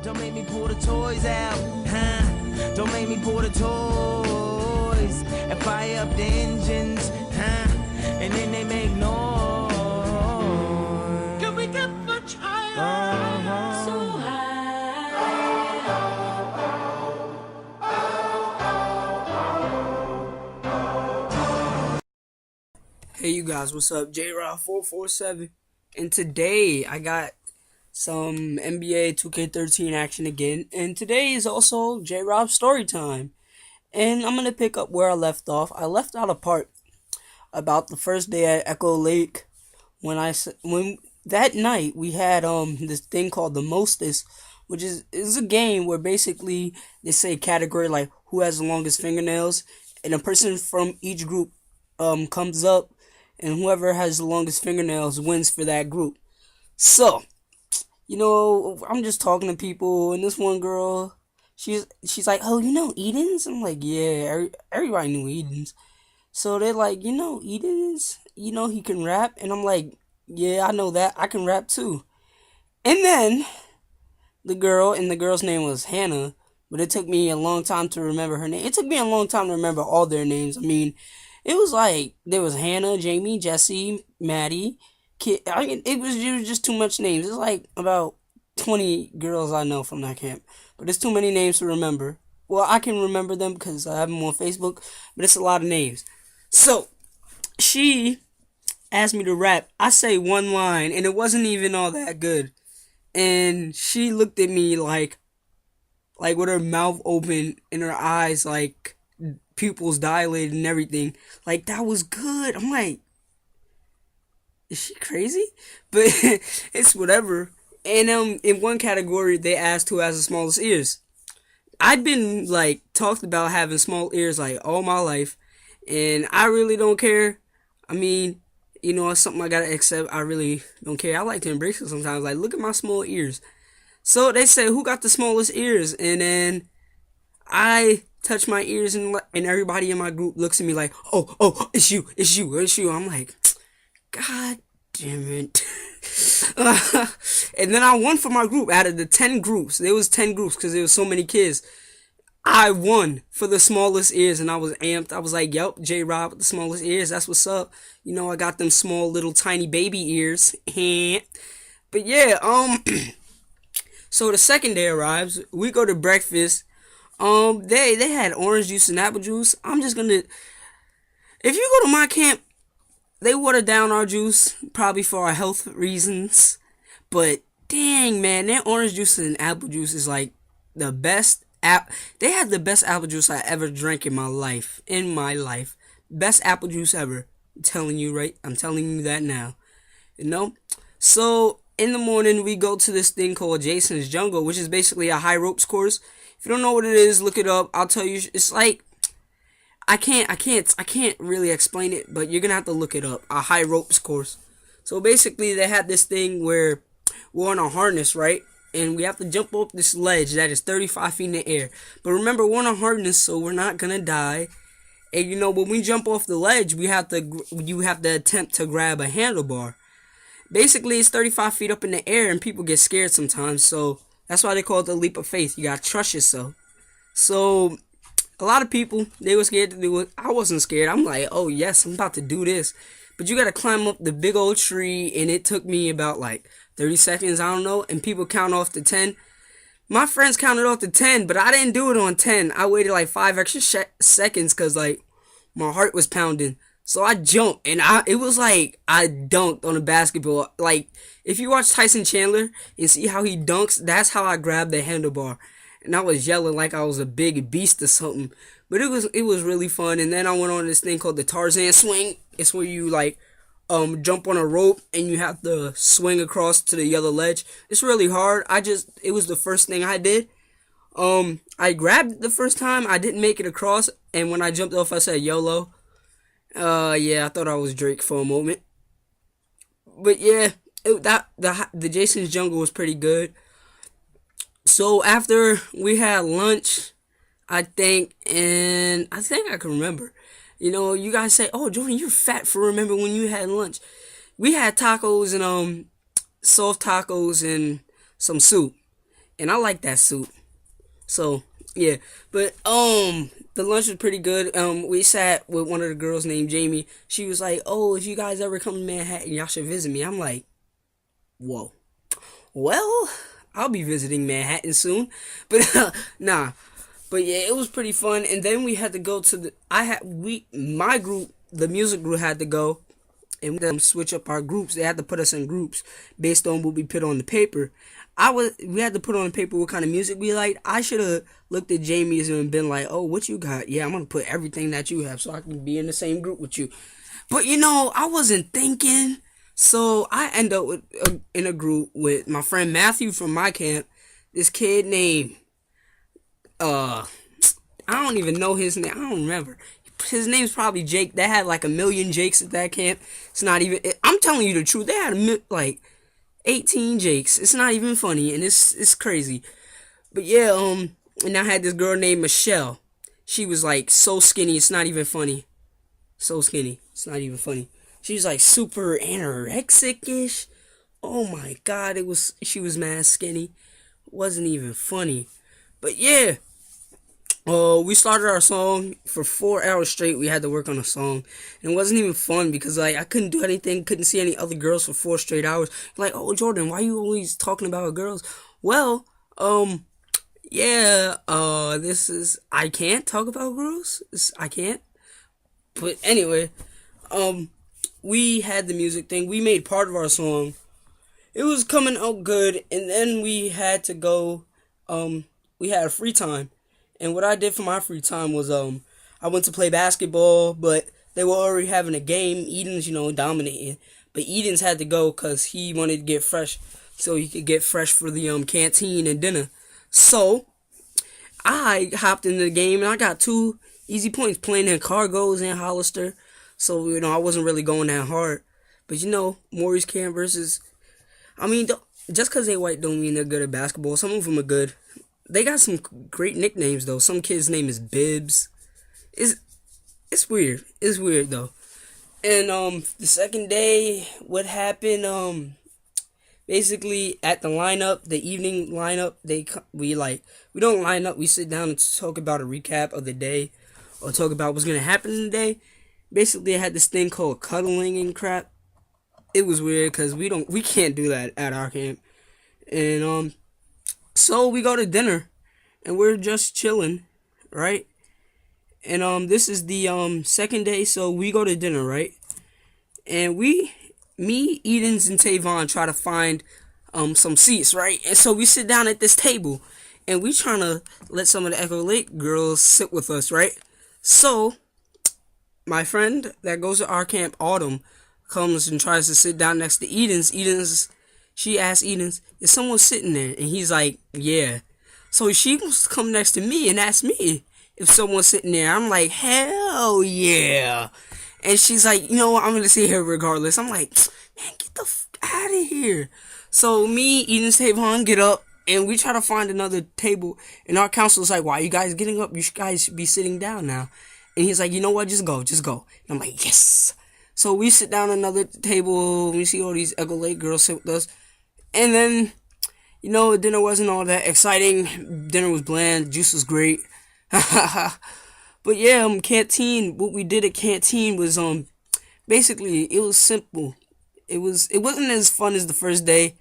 Don't make me pull the toys out, huh? Don't make me pull the toys and fire up the engines, huh? And then they make noise. Can we get much higher? So Hey you guys, what's up? JROB 447, and today I got some NBA 2K13 action again, and today is also JROB story time, and I'm gonna pick up where I left off. I left out a part about the first day at Echo Lake when that night we had this thing called the Mostest, which is a game where basically they say category like who has the longest fingernails, and a person from each group comes up, and whoever has the longest fingernails wins for that group. So, I'm just talking to people, and this one girl, she's like, "Oh, you know Edens?" I'm like, "Yeah, everybody knew Edens." So they're like, "You know Edens? You know he can rap?" And I'm like, "Yeah, I know that. I can rap too." And then the girl's name was Hannah, but it took me a long time to remember her name. It took me a long time to remember all their names. I mean, it was like there was Hannah, Jamie, Jesse, Maddie, Kit. It was just too much names. It's like about 20 girls I know from that camp, but it's too many names to remember. Well, I can remember them because I have them on Facebook, but it's a lot of names. So she asked me to rap. I say one line, and it wasn't even all that good. And she looked at me like with her mouth open and her eyes like pupils dilated and everything. Like, that was good. I'm like, is she crazy? But it's whatever. And in one category they asked who has the smallest ears. I'd been like talked about having small ears like all my life, and I really don't care. I mean, it's something I gotta accept. I really don't care. I like to embrace it sometimes. Like, look at my small ears. So they said, who got the smallest ears? And then I touch my ears, and everybody in my group looks at me like, oh, it's you. I'm like, God damn it. And then I won for my group. Out of the 10 groups, there was 10 groups because there was so many kids. I won for the smallest ears, and I was amped. I was like, yep, JROB with the smallest ears. That's what's up. I got them small little tiny baby ears. But yeah, so the second day arrives. We go to breakfast. They had orange juice and apple juice. I'm just gonna, if you go to my camp, they water down our juice, probably for our health reasons. But dang, man, their orange juice and apple juice is like the best. They had the best apple juice I ever drank in my life. Best apple juice ever. I'm telling you that now. So in the morning we go to this thing called Jason's Jungle, which is basically a high ropes course. If you don't know what it is, look it up. I'll tell you. It's like, I can't really explain it, but you're gonna have to look it up. A high ropes course. So basically, they had this thing where we're on a harness, right? And we have to jump up this ledge that is 35 feet in the air. But remember, we're on a harness, so we're not gonna die. And when we jump off the ledge, you have to attempt to grab a handlebar. Basically, it's 35 feet up in the air, and people get scared sometimes. So that's why they call it the leap of faith. You gotta trust yourself. So a lot of people, they were scared to do it. I wasn't scared. I'm like, oh yes, I'm about to do this. But you gotta climb up the big old tree, and it took me about like 30 seconds, I don't know, and people count off to 10. My friends counted off to 10, but I didn't do it on 10. I waited like 5 extra seconds because like my heart was pounding. So I jumped, and it was like I dunked on a basketball. Like, if you watch Tyson Chandler and see how he dunks, that's how I grabbed the handlebar. And I was yelling like I was a big beast or something. But it was really fun. And then I went on this thing called the Tarzan swing. It's where you like jump on a rope and you have to swing across to the other ledge. It's really hard. It was the first thing I did. I grabbed it the first time. I didn't make it across, and when I jumped off, I said YOLO. Yeah, I thought I was Drake for a moment. But yeah, the Jason's Jungle was pretty good. So after we had lunch, I think I can remember. You guys say, "Oh, Jordan, you're fat for remember when you had lunch." We had tacos and soft tacos and some soup. and I like that suit. So yeah, but the lunch was pretty good. We sat with one of the girls named Jamie. She was like, "Oh, if you guys ever come to Manhattan, y'all should visit me." I'm like, "Whoa, well, I'll be visiting Manhattan soon," but nah. But yeah, it was pretty fun. And then we had to go to my group, the music group, had to go and switch up our groups. They had to put us in groups based on what we put on the paper. We had to put on the paper what kind of music we liked. I should have looked at Jamie's and been like, "Oh, what you got? Yeah, I'm gonna put everything that you have so I can be in the same group with you." But I wasn't thinking. So I end up in a group with my friend Matthew from my camp. This kid named I don't even know his name. I don't remember. His name's probably Jake. They had like a million Jakes at that camp. It's not even. I'm telling you the truth. They had like 18 Jakes. It's not even funny, and it's crazy. But yeah, and I had this girl named Michelle. She was like so skinny. It's not even funny. So skinny. It's not even funny. She was like super anorexic-ish. Oh my god, she was mad skinny. It wasn't even funny. But yeah, we started our song for 4 hours straight. We had to work on a song, and it wasn't even fun because like I couldn't do anything, couldn't see any other girls for 4 straight hours. Like, "Oh, Jordan, why are you always talking about girls?" Well, yeah, I can't talk about girls. I can't. But anyway, we had the music thing. We made part of our song. It was coming out good, and then we had to go. We had a free time, and what I did for my free time was I went to play basketball, but they were already having a game. Eden's dominating, but Eden's had to go because he wanted to get fresh, so he could get fresh for the canteen and dinner. So I hopped into the game, and I got 2 easy points playing in Cargos and Hollister. So, I wasn't really going that hard. But, Maurice Camp versus... I mean, just because they white don't mean they're good at basketball. Some of them are good. They got some great nicknames, though. Some kid's name is Bibbs. It's weird. It's weird, though. And, the second day, what happened, basically, at the lineup, the evening lineup, we don't line up. We sit down and talk about a recap of the day. Or talk about what's going to happen in the day. Basically, I had this thing called cuddling and crap. It was weird because we can't do that at our camp. And so we go to dinner, and we're just chilling, right? And this is the second day, so we go to dinner, right? And me, Edens, and Tavon try to find some seats, right? And so we sit down at this table, and we trying to let some of the Echo Lake girls sit with us, right? So my friend that goes to our camp, Autumn, comes and tries to sit down next to Edens. She asks Edens, "Is someone sitting there?" And he's like, "Yeah." So she wants to come next to me and ask me if someone's sitting there. I'm like, "Hell yeah." And she's like, "You know what? I'm going to sit here regardless." I'm like, "Man, get the out of here." So me, Edens, Tavon get up, and we try to find another table. And our counselor's like, "Why are you guys getting up? You guys should be sitting down now." And he's like, "You know what? Just go. And I'm like, yes. So we sit down at another table. We see all these Echo Lake girls sit with us. And then, dinner wasn't all that exciting. Dinner was bland. Juice was great. But yeah, canteen. What we did at canteen was basically it was simple. It wasn't as fun as the first day.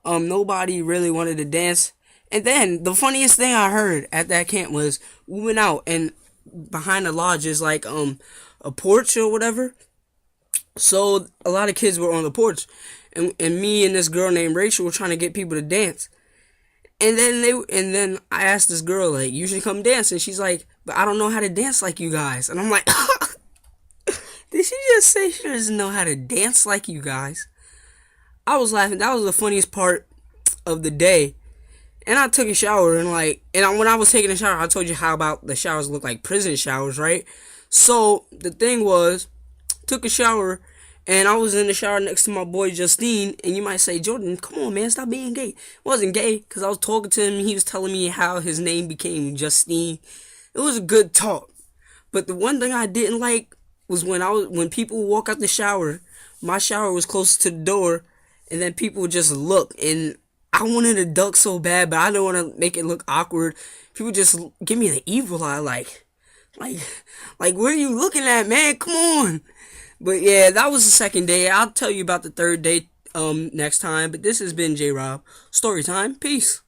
Nobody really wanted to dance. And then the funniest thing I heard at that camp was we went out, and behind the lodge is like a porch or whatever. So a lot of kids were on the porch, and me and this girl named Rachel were trying to get people to dance. And then I asked this girl, like, "You should come dance," and she's like, "But I don't know how to dance like you guys." And I'm like, did she just say she doesn't know how to dance like you guys? I was laughing. That was the funniest part of the day. And I took a shower, and when I was taking a shower, I told you how about the showers look like prison showers, right? So the thing was, took a shower, and I was in the shower next to my boy Justine. And you might say, "Jordan, come on, man, stop being gay." It wasn't gay, because I was talking to him, and he was telling me how his name became Justine. It was a good talk. But the one thing I didn't like was when people walk out the shower. My shower was close to the door, and then people would just look, and I wanted a duck so bad, but I don't want to make it look awkward. People just give me the evil eye, like, what are you looking at, man? Come on. But yeah, that was the second day. I'll tell you about the third day next time. But this has been JROB Story Time. Peace.